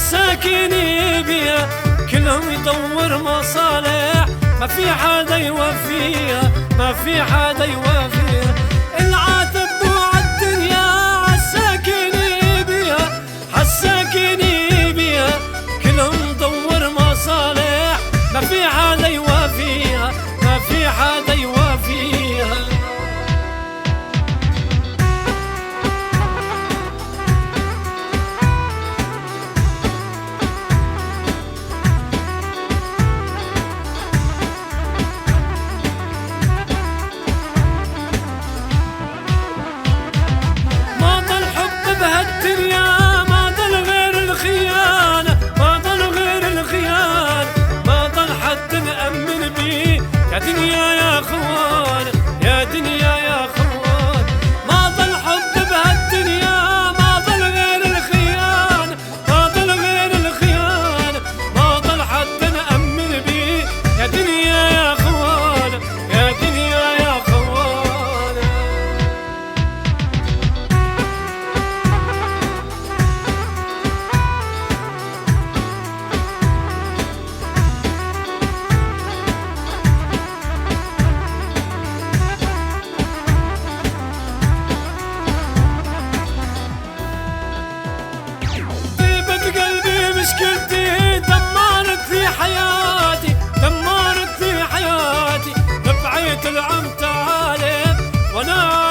عالساكن بيها كلهم يدور مصالح، ما في حدا يوفيها، ما في حدا يوفيها. العاتب وعالدنيا عالساكن بيها، عالساكن بيها كلهم يدور مصالح، ما في حدا يوفيها، ما في حدا يوفيها. بهالدنيا ما ضل غير الخيانة، ما ضل غير الخيانة، ما ضل حد نأمن بيه يا دنيا يا خوان، يا دنيا يا خوان. ما ضل حب بهالدنيا، ما ضل غير الخيانة، ما ضل غير الخيانة، ما ضل حد نأمن بيه يا دنيا يا خوان، يا دنيا يا خوان. مشكلتي دمرت في حياتي، دمرت في حياتي، ببعيت العم تعالي وانا